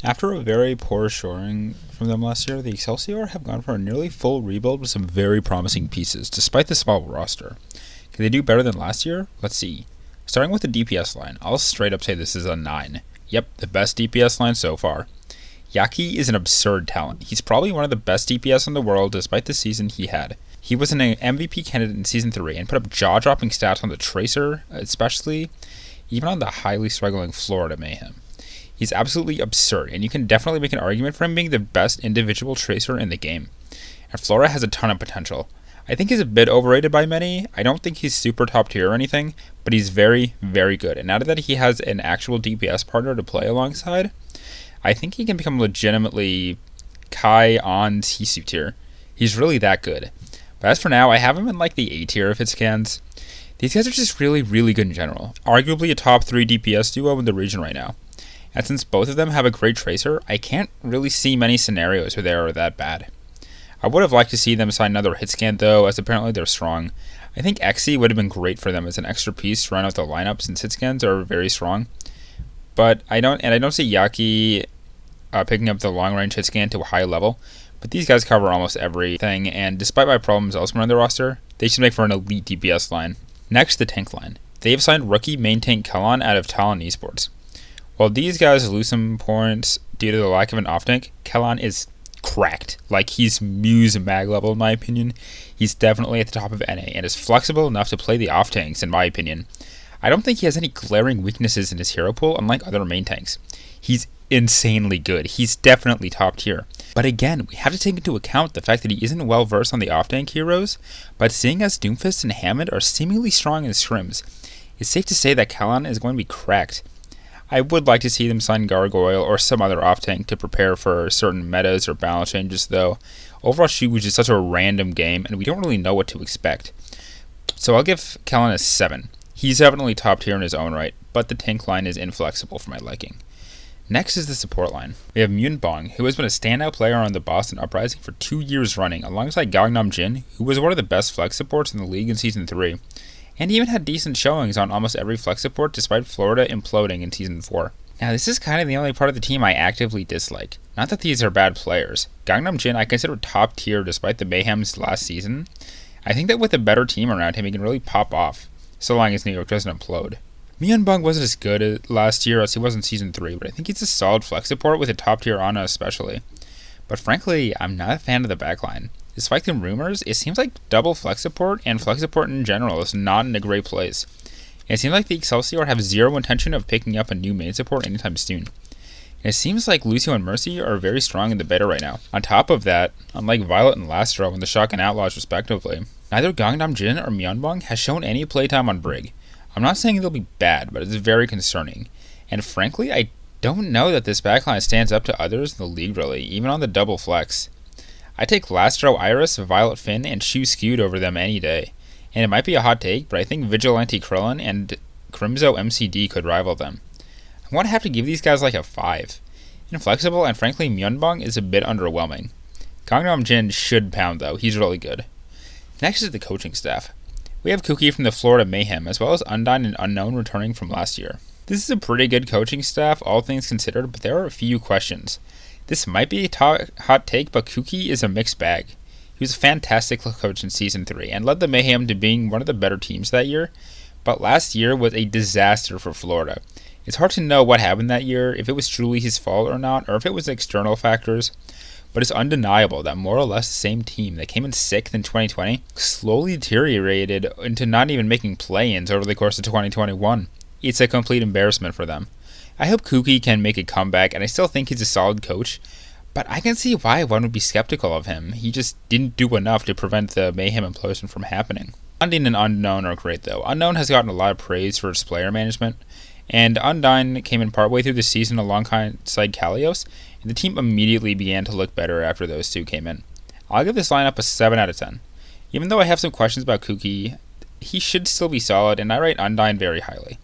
After a very poor showing from them last year, the Excelsior have gone for a nearly full rebuild with some very promising pieces, despite the small roster. Can they do better than last year? Let's see. Starting with the DPS line, I'll straight up say this is a 9. Yep, the best DPS line so far. Yaki is an absurd talent. He's probably one of the best DPS in the world despite the season he had. He was an MVP candidate in Season 3 and put up jaw-dropping stats on the Tracer, especially, even on the highly struggling Florida Mayhem. He's absolutely absurd, and you can definitely make an argument for him being the best individual Tracer in the game. And Florida has a ton of potential. I think he's a bit overrated by many. I don't think he's super top tier or anything, but he's very, very good. And now that he has an actual DPS partner to play alongside, I think he can become legitimately Kai on Sisu tier. He's really that good. But as for now, I have him in like the A tier if it scans. These guys are just really, really good in general. Arguably a top 3 DPS duo in the region right now. And since both of them have a great Tracer, I can't really see many scenarios where they are that bad. I would have liked to see them sign another hit scan though, as apparently they're strong. I think XE would have been great for them as an extra piece to run out the lineup since hit scans are very strong. But I don't see Yaki picking up the long range hit scan to a high level. But these guys cover almost everything, and despite my problems elsewhere on their roster, they should make for an elite DPS line. Next, the tank line. They have signed rookie main tank Kellan out of Talon Esports. While these guys lose some points due to the lack of an off tank, Kellan is cracked. Like, he's Muse mag level in my opinion. He's definitely at the top of NA and is flexible enough to play the off tanks in my opinion. I don't think he has any glaring weaknesses in his hero pool unlike other main tanks. He's insanely good. He's definitely top tier. But again, we have to take into account the fact that he isn't well versed on the off tank heroes, but seeing as Doomfist and Hammond are seemingly strong in scrims, it's safe to say that Kellan is going to be cracked. I would like to see them sign Gargoyle or some other off-tank to prepare for certain metas or balance changes, though. Overwatch 2 was just such a random game, and we don't really know what to expect. So I'll give Kellan a 7. He's definitely top tier in his own right, but the tank line is inflexible for my liking. Next is the support line. We have Myunbong, who has been a standout player on the Boston Uprising for 2 years running, alongside Gangnam Jin, who was one of the best flex supports in the league in Season 3. And he even had decent showings on almost every flex support despite Florida imploding in Season 4. Now this is kind of the only part of the team I actively dislike. Not that these are bad players. Gangnam Jin I consider top tier despite the mayhems last season. I think that with a better team around him he can really pop off, so long as New York doesn't implode. Myunbong wasn't as good last year as he was in Season 3, but I think he's a solid flex support with a top tier Ana especially. But frankly, I'm not a fan of the backline. Despite the rumors, it seems like double flex support and flex support in general is not in a great place. And it seems like the Excelsior have zero intention of picking up a new main support anytime soon. And it seems like Lucio and Mercy are very strong in the beta right now. On top of that, unlike Violet and Lastro and the Shotgun Outlaws respectively, neither Gangnam Jin or Myunbong has shown any playtime on Brig. I'm not saying they'll be bad, but it's very concerning. And frankly, I don't know that this backline stands up to others in the league really, even on the double flex. I take Lastro Iris, Violet Finn, and Shu Skewed over them any day. And it might be a hot take, but I think Vigilante Krillin and Crimzo MCD could rival them. I'm going to have to give these guys like a 5. Inflexible and frankly Myunbong is a bit underwhelming. Gangnam Jin should pound though, he's really good. Next is the coaching staff. We have Kuki from the Florida Mayhem, as well as Undyne and Unknown returning from last year. This is a pretty good coaching staff, all things considered, but there are a few questions. This might be a hot take, but Kuki is a mixed bag. He was a fantastic coach in Season 3 and led the Mayhem to being one of the better teams that year, but last year was a disaster for Florida. It's hard to know what happened that year, if it was truly his fault or not, or if it was external factors, but it's undeniable that more or less the same team that came in 6th in 2020 slowly deteriorated into not even making play-ins over the course of 2021. It's a complete embarrassment for them. I hope Kuki can make a comeback, and I still think he's a solid coach, but I can see why one would be skeptical of him. He just didn't do enough to prevent the Mayhem implosion from happening. Undyne and Unknown are great though. Unknown has gotten a lot of praise for its player management, and Undyne came in partway through the season alongside Kalios, and the team immediately began to look better after those two came in. I'll give this lineup a 7 out of 10. Even though I have some questions about Kuki, he should still be solid, and I rate Undyne very highly.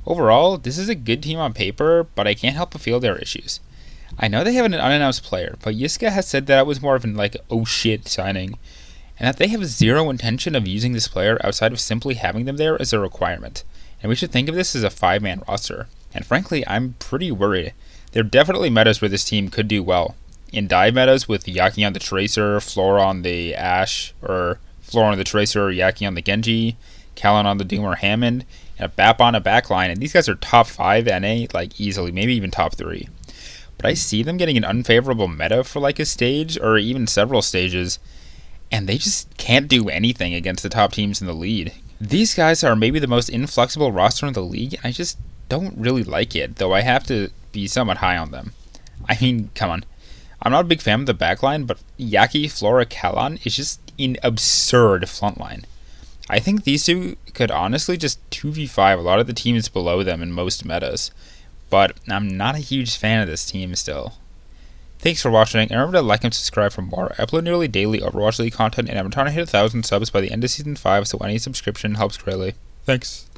Overall, this is a good team on paper, but I can't help but feel there are issues. I know they have an unannounced player, but Yiska has said that it was more of an oh shit signing, and that they have zero intention of using this player outside of simply having them there as a requirement. And we should think of this as a 5-man roster. And frankly, I'm pretty worried. There are definitely metas where this team could do well. In dive metas with Yaki on the Tracer, Flora on the Ashe, or Flora on the Tracer, Yaki on the Genji, Kellan on the Doom or Hammond, and a Bap on a backline, and these guys are top 5 NA, like easily, maybe even top 3. But I see them getting an unfavorable meta for like a stage, or even several stages, and they just can't do anything against the top teams in the lead. These guys are maybe the most inflexible roster in the league, and I just don't really like it, though I have to be somewhat high on them. I mean, come on. I'm not a big fan of the backline, but Yaki, Flora, Kellan is just an absurd frontline. I think these two could honestly just 2v5 a lot of the teams below them in most metas, but I'm not a huge fan of this team still. Thanks for watching, and remember to like and subscribe for more. I upload nearly daily Overwatch League content, and I'm trying to hit 1,000 subs by the end of Season 5, so any subscription helps greatly. Thanks.